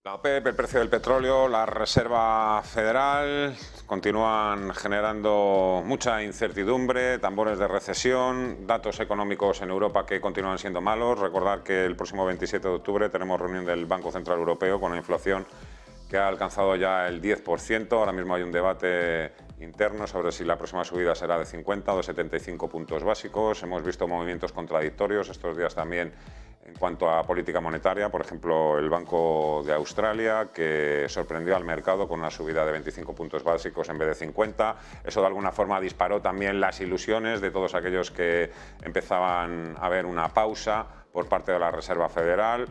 La OPEP, el precio del petróleo, la Reserva Federal continúan generando mucha incertidumbre, tambores de recesión, datos económicos en Europa que continúan siendo malos. Recordar que el próximo 27 de octubre tenemos reunión del Banco Central Europeo con una inflación que ha alcanzado ya el 10%. Ahora mismo hay un debate interno sobre si la próxima subida será de 50 o de 75 puntos básicos. Hemos visto movimientos contradictorios estos días también en cuanto a política monetaria. Por ejemplo, el Banco de Australia, que sorprendió al mercado con una subida de 25 puntos básicos en vez de 50. Eso de alguna forma disparó también las ilusiones de todos aquellos que empezaban a ver una pausa por parte de la Reserva Federal.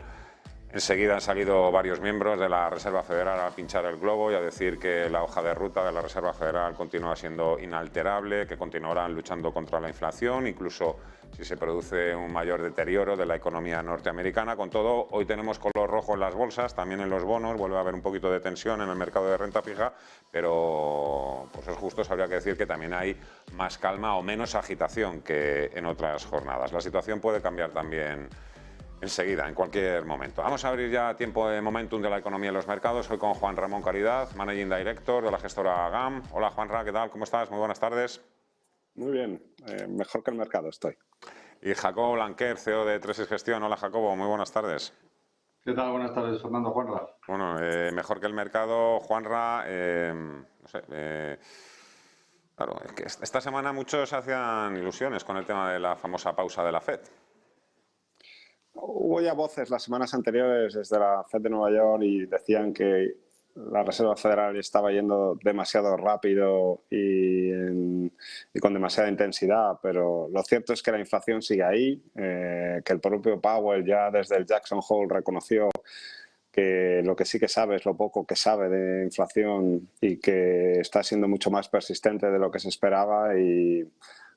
Enseguida han salido varios miembros de la Reserva Federal a pinchar el globo y a decir que la hoja de ruta de la Reserva Federal continúa siendo inalterable, que continuarán luchando contra la inflación, incluso si se produce un mayor deterioro de la economía norteamericana. Con todo, hoy tenemos color rojo en las bolsas, también en los bonos, vuelve a haber un poquito de tensión en el mercado de renta fija, pero por ser justos habría que decir que también hay más calma o menos agitación que en otras jornadas. La situación puede cambiar también enseguida, en cualquier momento. Vamos a abrir ya tiempo de momentum de la economía en los mercados. Hoy con Juan Ramón Caridad, Managing Director de la gestora GAM. Hola Juanra, ¿qué tal? ¿Cómo estás? Muy buenas tardes. Muy bien, mejor que el mercado estoy. Y Jacobo Blanquer, CEO de Tresis Gestión. Hola Jacobo, muy buenas tardes. ¿Qué tal? Buenas tardes, Fernando. Juanra. Bueno, mejor que el mercado, Juanra, no sé, claro, es que esta semana muchos hacían ilusiones con el tema de la famosa pausa de la FED. Hubo ya voces las semanas anteriores desde la FED de Nueva York y decían que la Reserva Federal estaba yendo demasiado rápido y con demasiada intensidad, pero lo cierto es que la inflación sigue ahí, que el propio Powell ya desde el Jackson Hole reconoció que lo que sí que sabe es lo poco que sabe de inflación y que está siendo mucho más persistente de lo que se esperaba y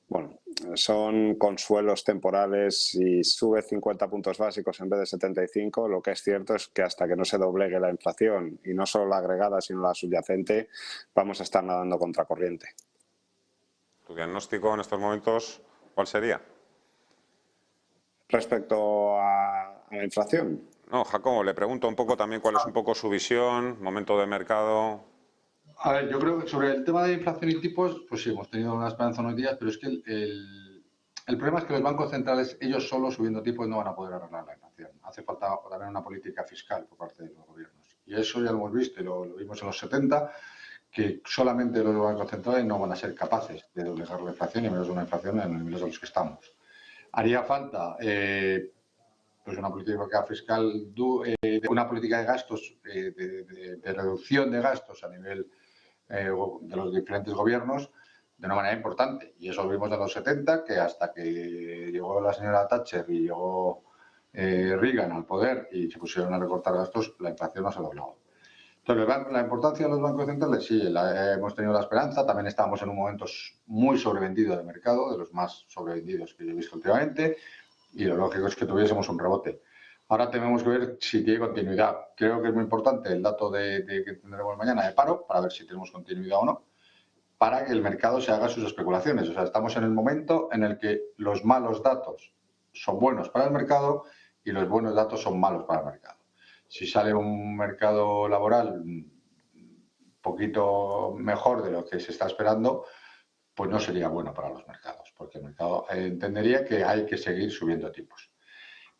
bueno, son consuelos temporales. Si sube 50 puntos básicos en vez de 75, lo que es cierto es que hasta que no se doblegue la inflación, y no solo la agregada, sino la subyacente, vamos a estar nadando contracorriente. ¿Tu diagnóstico en estos momentos cuál sería? Respecto a la inflación. No, Jacobo, le pregunto un poco también cuál es un poco su visión, momento de mercado. A ver, yo creo que sobre el tema de inflación y tipos, pues sí, hemos tenido una esperanza unos días, pero es que el problema es que los bancos centrales, ellos solos subiendo tipos, no van a poder arreglar la inflación. Hace falta también una política fiscal por parte de los gobiernos. Y eso ya lo hemos visto y lo vimos en los 70, que solamente los bancos centrales no van a ser capaces de doblegar la inflación y menos de una inflación en los niveles a los que estamos. Haría falta pues una política fiscal, una política de gastos, de reducción de gastos a nivel de los diferentes gobiernos de una manera importante. Y eso lo vimos en los 70, que hasta que llegó la señora Thatcher y llegó Reagan al poder y se pusieron a recortar gastos, la inflación no se dobló. Entonces, la importancia de los bancos centrales, sí, hemos tenido la esperanza. También estábamos en un momento muy sobrevendido de mercado, de los más sobrevendidos que yo he visto últimamente, y lo lógico es que tuviésemos un rebote. Ahora tenemos que ver si tiene continuidad. Creo que es muy importante el dato que tendremos mañana de paro, para ver si tenemos continuidad o no, para que el mercado se haga sus especulaciones. O sea, estamos en el momento en el que los malos datos son buenos para el mercado y los buenos datos son malos para el mercado. Si sale un mercado laboral un poquito mejor de lo que se está esperando, pues no sería bueno para los mercados, porque el mercado entendería que hay que seguir subiendo tipos.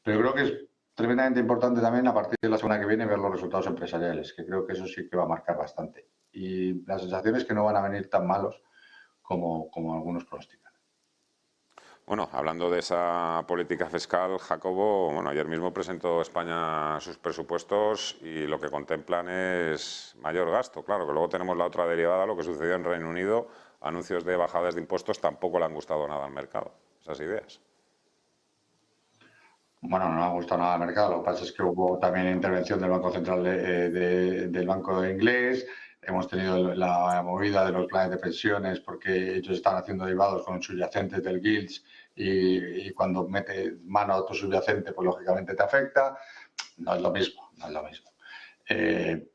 Pero creo que es tremendamente importante también a partir de la semana que viene ver los resultados empresariales, que creo que eso sí que va a marcar bastante. Y la sensación es que no van a venir tan malos como algunos pronostican. Bueno, hablando de esa política fiscal, Jacobo, bueno, ayer mismo presentó España sus presupuestos y lo que contemplan es mayor gasto. Claro, que luego tenemos la otra derivada, lo que sucedió en Reino Unido, anuncios de bajadas de impuestos tampoco le han gustado nada al mercado, esas ideas. Bueno, no ha gustado nada al mercado. Lo que pasa es que hubo también intervención del Banco Central del Banco Inglés. Hemos tenido la movida de los planes de pensiones porque ellos están haciendo derivados con subyacentes del Gilts y cuando metes mano a otro subyacente, pues lógicamente te afecta. No es lo mismo, no es lo mismo.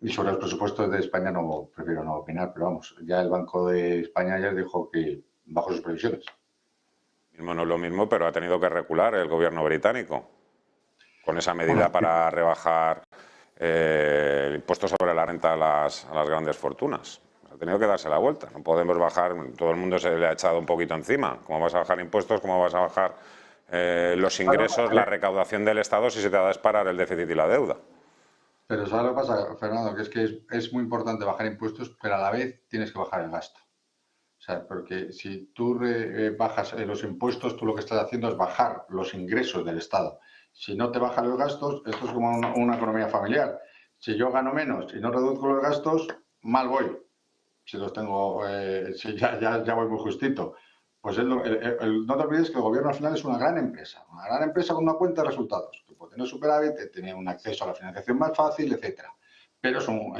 Y sobre los presupuestos de España prefiero no opinar, pero vamos, ya el Banco de España ayer dijo que bajo sus previsiones. Mismo no es lo mismo, pero ha tenido que recular el gobierno británico con esa medida para rebajar el impuesto sobre la renta a las grandes fortunas. Ha tenido que darse la vuelta. No podemos bajar, todo el mundo se le ha echado un poquito encima. ¿Cómo vas a bajar impuestos? ¿Cómo vas a bajar los ingresos, la recaudación del Estado si se te va a disparar el déficit y la deuda? Pero ¿sabes lo que pasa, Fernando? Que es muy importante bajar impuestos, pero a la vez tienes que bajar el gasto. O sea, porque si tú bajas los impuestos, tú lo que estás haciendo es bajar los ingresos del Estado. Si no te bajan los gastos, esto es como una economía familiar. Si yo gano menos y no reduzco los gastos, mal voy. Si los tengo, si ya voy muy justito. Pues no te olvides que el gobierno al final es una gran empresa con una cuenta de resultados, que puede tener superávit, tener un acceso a la financiación más fácil, etcétera. Pero es un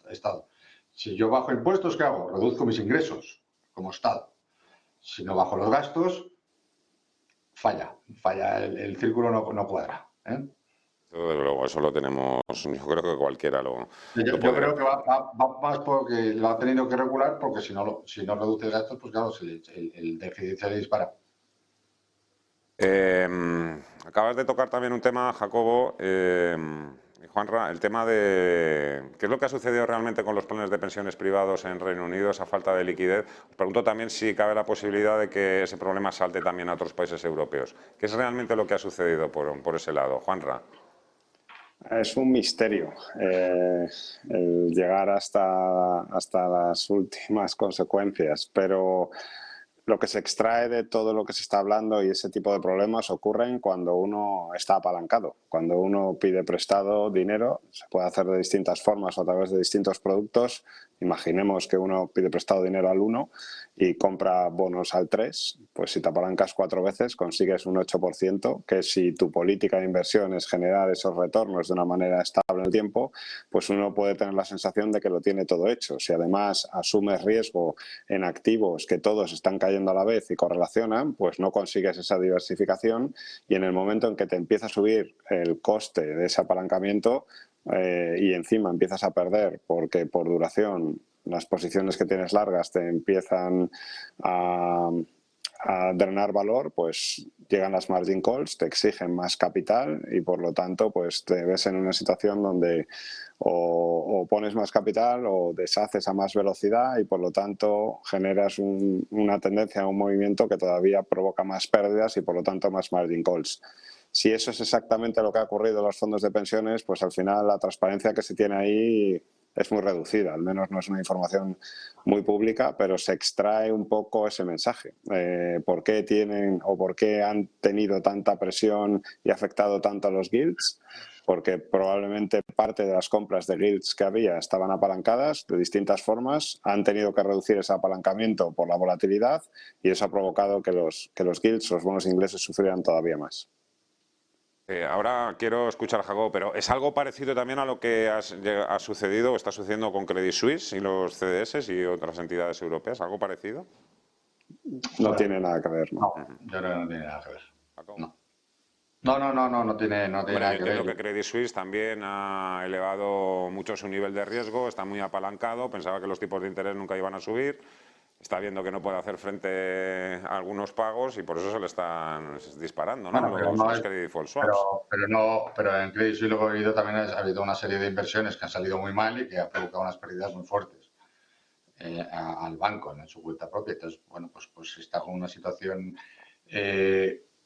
Estado. Si yo bajo impuestos, ¿qué hago? Reduzco mis ingresos como Estado. Si no bajo los gastos, falla, el círculo no cuadra. Desde luego, eso lo tenemos, yo creo que cualquiera lo Yo creo que va más porque lo ha tenido que regular, porque si no reduce gastos, pues claro, el déficit se le dispara. Acabas de tocar también un tema, Jacobo, y Juanra, el tema de qué es lo que ha sucedido realmente con los planes de pensiones privados en Reino Unido, esa falta de liquidez. Os pregunto también si cabe la posibilidad de que ese problema salte también a otros países europeos. ¿Qué es realmente lo que ha sucedido por ese lado, Juanra? Es un misterio el llegar hasta las últimas consecuencias, pero lo que se extrae de todo lo que se está hablando y ese tipo de problemas ocurren cuando uno está apalancado, cuando uno pide prestado dinero, se puede hacer de distintas formas o a través de distintos productos. Imaginemos que uno pide prestado dinero al 1 y compra bonos al 3, pues si te apalancas 4 veces consigues un 8%, que si tu política de inversión es generar esos retornos de una manera estable en el tiempo, pues uno puede tener la sensación de que lo tiene todo hecho. Si además asumes riesgo en activos que todos están cayendo a la vez y correlacionan, pues no consigues esa diversificación y en el momento en que te empieza a subir el coste de ese apalancamiento y encima empiezas a perder porque por duración las posiciones que tienes largas te empiezan a drenar valor, pues llegan las margin calls, te exigen más capital y por lo tanto pues te ves en una situación donde o pones más capital o deshaces a más velocidad y por lo tanto generas una tendencia a un movimiento que todavía provoca más pérdidas y por lo tanto más margin calls. Si eso es exactamente lo que ha ocurrido en los fondos de pensiones, pues al final la transparencia que se tiene ahí es muy reducida, al menos no es una información muy pública, pero se extrae un poco ese mensaje. ¿Por qué tienen o por qué han tenido tanta presión y afectado tanto a los guilds? Porque probablemente parte de las compras de guilds que había estaban apalancadas de distintas formas, han tenido que reducir ese apalancamiento por la volatilidad y eso ha provocado que los guilds, los bonos ingleses, sufrieran todavía más. Ahora quiero escuchar a Jacobo, pero ¿es algo parecido también a lo que ha sucedido o está sucediendo con Credit Suisse y los CDS y otras entidades europeas? ¿Algo parecido? No tiene nada que ver, ¿no? Yo creo que no tiene nada que ver. Jacobo. No tiene nada que ver. Yo entiendo que Credit Suisse también ha elevado mucho su nivel de riesgo, está muy apalancado, pensaba que los tipos de interés nunca iban a subir. Está viendo que no puede hacer frente a algunos pagos y por eso se le están disparando, ¿no? Bueno, los credit default swaps. Pero en Credit Suisse luego ha habido una serie de inversiones que han salido muy mal y que ha provocado unas pérdidas muy fuertes al banco en su cuenta propia. Entonces, bueno, pues está con una situación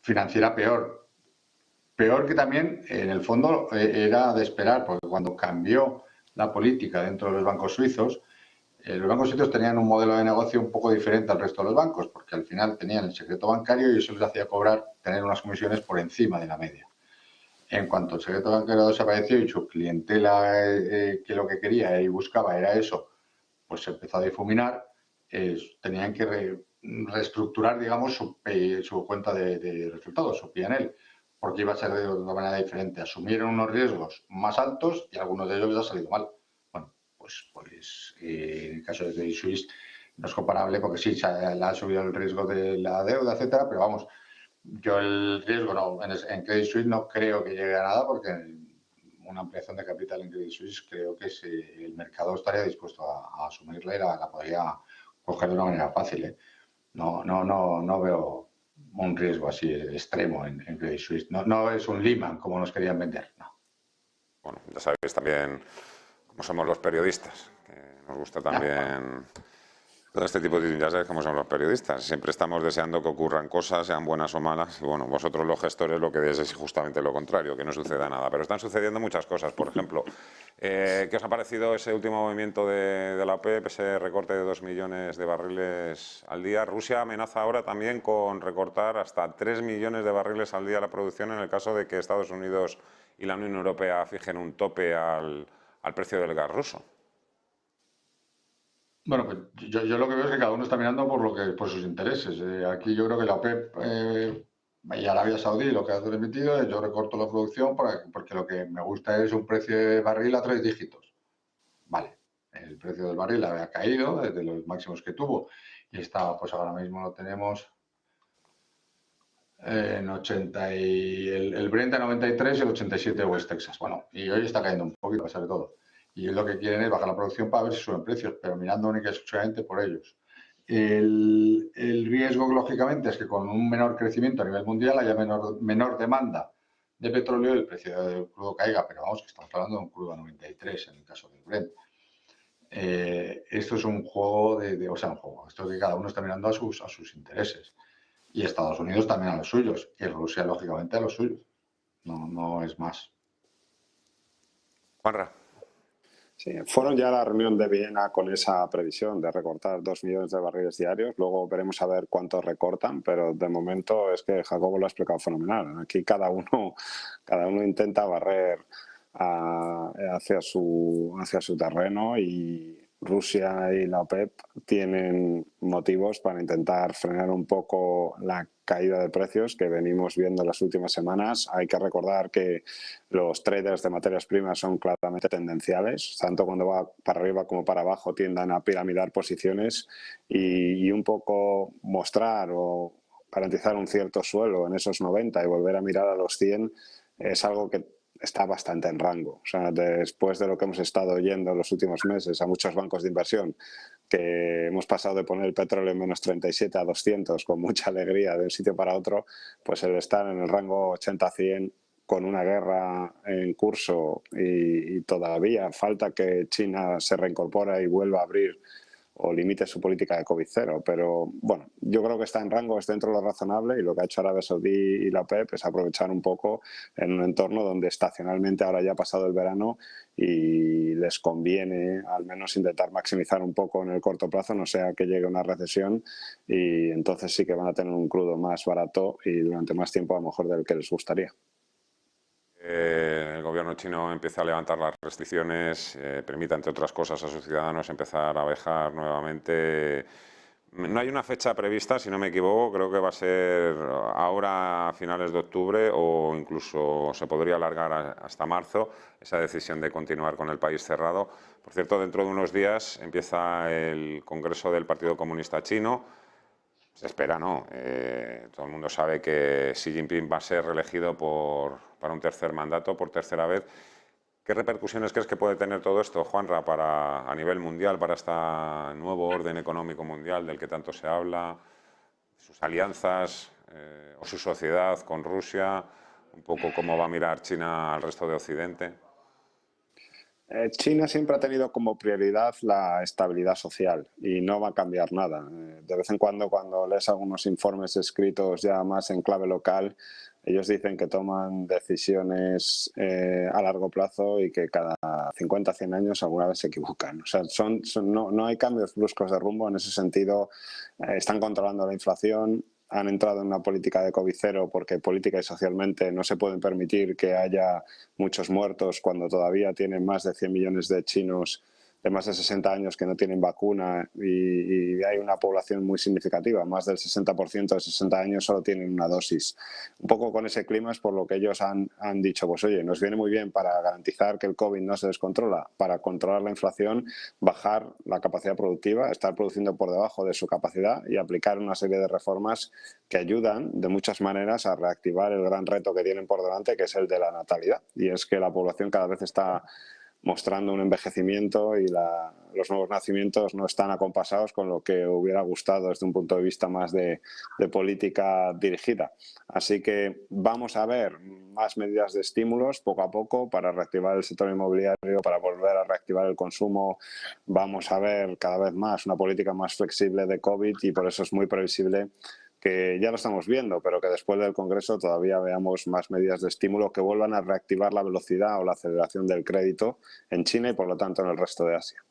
financiera peor. Peor que también, en el fondo, era de esperar, porque cuando cambió la política dentro de los bancos suizos, los bancos suizos tenían un modelo de negocio un poco diferente al resto de los bancos, porque al final tenían el secreto bancario y eso les hacía tener unas comisiones por encima de la media. En cuanto el secreto bancario desapareció y su clientela que lo que quería y buscaba era eso, pues se empezó a difuminar, tenían que reestructurar, digamos, su cuenta de resultados, su P&L, porque iba a ser de una manera diferente. Asumieron unos riesgos más altos y algunos de ellos les ha salido mal. En el caso de Credit Suisse no es comparable porque sí, se ha subido el riesgo de la deuda, etcétera, pero vamos, yo el riesgo en Credit Suisse no creo que llegue a nada porque una ampliación de capital en Credit Suisse creo que el mercado estaría dispuesto a asumirla y la podría coger de una manera fácil. No veo un riesgo así extremo en Credit Suisse. No es un Lehman como nos querían vender, no. bueno, ya sabéis también cómo somos los periodistas, que nos gusta también todo este tipo de... Ya sabéis cómo son los periodistas, siempre estamos deseando que ocurran cosas, sean buenas o malas, y bueno, vosotros los gestores lo que deseáis es justamente lo contrario, que no suceda nada, pero están sucediendo muchas cosas. Por ejemplo, ¿qué os ha parecido ese último movimiento de la OPEP, ese recorte de 2 millones de barriles al día? Rusia amenaza ahora también con recortar hasta 3 millones de barriles al día la producción en el caso de que Estados Unidos y la Unión Europea fijen un tope al precio del gas ruso. Bueno, pues yo lo que veo es que cada uno está mirando por sus intereses. Aquí yo creo que la OPEP y Arabia Saudí lo que ha permitido es yo recorto la producción porque lo que me gusta es un precio de barril a 3 dígitos. Vale, el precio del barril había caído desde los máximos que tuvo y está, pues ahora mismo lo tenemos en 80 y el Brent a 93 y el 87 West Texas. Bueno, y hoy está cayendo un poquito, a pesar de todo. Y lo que quieren es bajar la producción para ver si suben precios, pero mirando única y exclusivamente por ellos. El riesgo, lógicamente, es que con un menor crecimiento a nivel mundial haya menor demanda de petróleo y el precio del crudo caiga, pero vamos, que estamos hablando de un crudo a 93 en el caso del Brent. Esto es un juego o sea, un juego, esto es que cada uno está mirando a sus intereses. Y Estados Unidos también a los suyos, y Rusia, lógicamente, a los suyos. No es más. Juanra. Sí, fueron ya a la reunión de Viena con esa previsión de recortar 2 millones de barriles diarios. Luego veremos a ver cuánto recortan, pero de momento es que Jacobo lo ha explicado fenomenal. Aquí cada uno intenta barrer hacia su terreno, y Rusia y la OPEP tienen motivos para intentar frenar un poco la caída de precios que venimos viendo las últimas semanas. Hay que recordar que los traders de materias primas son claramente tendenciales, tanto cuando va para arriba como para abajo tiendan a piramidar posiciones y un poco mostrar o garantizar un cierto suelo en esos 90 y volver a mirar a los 100 es algo que está bastante en rango. O sea, después de lo que hemos estado oyendo en los últimos meses a muchos bancos de inversión, que hemos pasado de poner el petróleo en menos 37 a 200 con mucha alegría de un sitio para otro, pues el estar en el rango 80-100 con una guerra en curso y todavía falta que China se reincorpore y vuelva a abrir o limite su política de COVID-0, pero bueno, yo creo que está en rango, es dentro de lo razonable, y lo que ha hecho Arabia Saudí y la OPEP es aprovechar un poco en un entorno donde estacionalmente ahora ya ha pasado el verano y les conviene al menos intentar maximizar un poco en el corto plazo, no sea que llegue una recesión, y entonces sí que van a tener un crudo más barato y durante más tiempo a lo mejor del que les gustaría. El gobierno chino empieza a levantar las restricciones, permite, entre otras cosas, a sus ciudadanos empezar a viajar nuevamente. No hay una fecha prevista, si no me equivoco, creo que va a ser ahora a finales de octubre o incluso se podría alargar hasta marzo esa decisión de continuar con el país cerrado. Por cierto, dentro de unos días empieza el Congreso del Partido Comunista Chino. Se espera, ¿no? Todo el mundo sabe que Xi Jinping va a ser reelegido para un tercer mandato, por tercera vez. ¿Qué repercusiones crees que puede tener todo esto, Juanra, a nivel mundial, para este nuevo orden económico mundial del que tanto se habla, sus alianzas o su sociedad con Rusia, un poco cómo va a mirar China al resto de Occidente? China siempre ha tenido como prioridad la estabilidad social y no va a cambiar nada. De vez en cuando lees algunos informes escritos ya más en clave local, ellos dicen que toman decisiones a largo plazo y que cada 50 100 años alguna vez se equivocan. O sea, no hay cambios bruscos de rumbo en ese sentido. Están controlando la inflación. Han entrado en una política de COVID-0 porque política y socialmente no se pueden permitir que haya muchos muertos cuando todavía tienen más de 100 millones de chinos de más de 60 años que no tienen vacuna y hay una población muy significativa, más del 60% de 60 años solo tienen una dosis. Un poco con ese clima es por lo que ellos han dicho, pues oye, nos viene muy bien para garantizar que el COVID no se descontrola, para controlar la inflación, bajar la capacidad productiva, estar produciendo por debajo de su capacidad y aplicar una serie de reformas que ayudan de muchas maneras a reactivar el gran reto que tienen por delante, que es el de la natalidad. Y es que la población cada vez está mostrando un envejecimiento y los nuevos nacimientos no están acompasados con lo que hubiera gustado desde un punto de vista más de política dirigida. Así que vamos a ver más medidas de estímulos poco a poco para reactivar el sector inmobiliario, para volver a reactivar el consumo. Vamos a ver cada vez más una política más flexible de COVID y por eso es muy previsible que ya lo estamos viendo, pero que después del Congreso todavía veamos más medidas de estímulo que vuelvan a reactivar la velocidad o la aceleración del crédito en China y por lo tanto en el resto de Asia.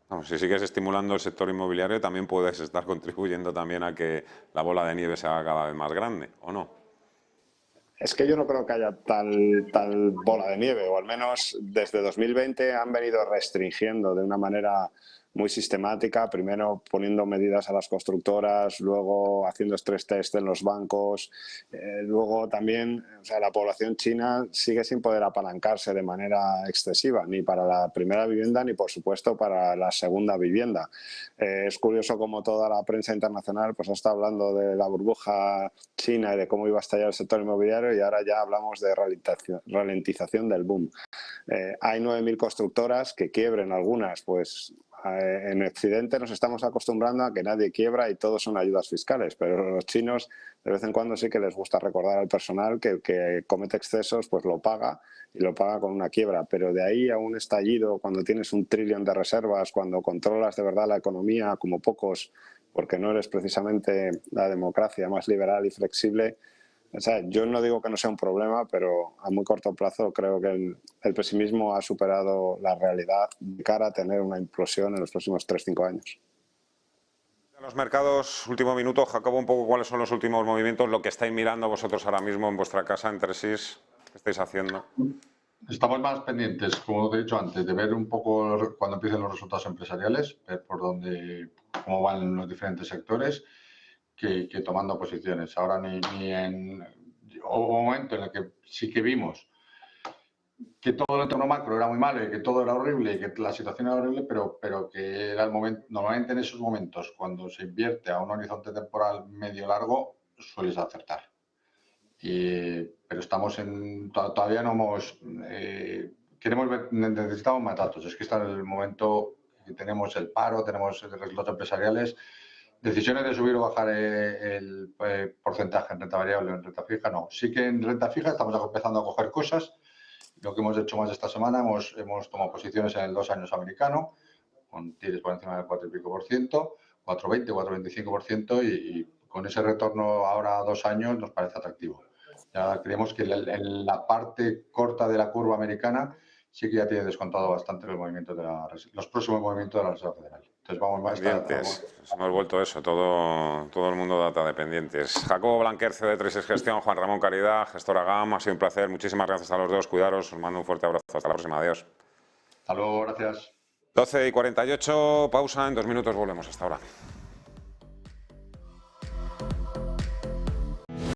Vamos, si sigues estimulando el sector inmobiliario, también puedes estar contribuyendo también a que la bola de nieve se haga cada vez más grande, ¿o no? Es que yo no creo que haya tal bola de nieve, o al menos desde 2020 han venido restringiendo de una manera muy sistemática, primero poniendo medidas a las constructoras, luego haciendo stress test en los bancos, luego también, o sea, la población china sigue sin poder apalancarse de manera excesiva, ni para la primera vivienda ni por supuesto para la segunda vivienda. Es curioso cómo toda la prensa internacional pues está hablando de la burbuja china y de cómo iba a estallar el sector inmobiliario y ahora ya hablamos de ralentización del boom. Hay 9.000 constructoras que quiebren algunas, pues en Occidente nos estamos acostumbrando a que nadie quiebra y todos son ayudas fiscales, pero los chinos de vez en cuando sí que les gusta recordar al personal que comete excesos, pues lo paga y lo paga con una quiebra, pero de ahí a un estallido, cuando tienes 1 trillón de reservas, cuando controlas de verdad la economía como pocos, porque no eres precisamente la democracia más liberal y flexible. O sea, yo no digo que no sea un problema, pero a muy corto plazo creo que el pesimismo ha superado la realidad de cara a tener una implosión en los próximos 3-5 años. Los mercados, último minuto, Jacobo, un poco cuáles son los últimos movimientos, lo que estáis mirando vosotros ahora mismo en vuestra casa, en Tresis, ¿qué estáis haciendo? Estamos más pendientes, como te he dicho antes, de ver un poco cuando empiecen los resultados empresariales, ver por dónde, cómo van los diferentes sectores, que tomando posiciones. Ahora hubo un momento en el que sí que vimos que todo el entorno macro era muy malo y que todo era horrible y que la situación era horrible, pero que era el momento, normalmente en esos momentos, cuando se invierte a un horizonte temporal medio largo, sueles acertar. Pero estamos todavía no hemos, queremos ver, necesitamos más datos. Es que está en el momento que tenemos el paro, tenemos los resultados empresariales. Decisiones de subir o bajar el porcentaje en renta variable o en renta fija, no. Sí que en renta fija estamos empezando a coger cosas. Lo que hemos hecho más esta semana, hemos tomado posiciones en el 2 años americano, con tires por encima del 4 y pico por ciento, 4,20, 4,25%, y con ese retorno ahora a 2 años nos parece atractivo. Ya creemos que en la parte corta de la curva americana sí que ya tiene descontado bastante los próximos movimientos de la Reserva Federal. Entonces vamos más pendientes. Hemos vuelto eso, todo el mundo data dependientes. Jacobo Blanquer, CEO de Tresis Gestión, Juan Ramón Caridad, gestora GAM, ha sido un placer. Muchísimas gracias a los dos. Cuidaros, os mando un fuerte abrazo. Hasta la próxima. Adiós. Hasta luego, gracias. 12:48, pausa, en 2 minutos volvemos. Hasta ahora.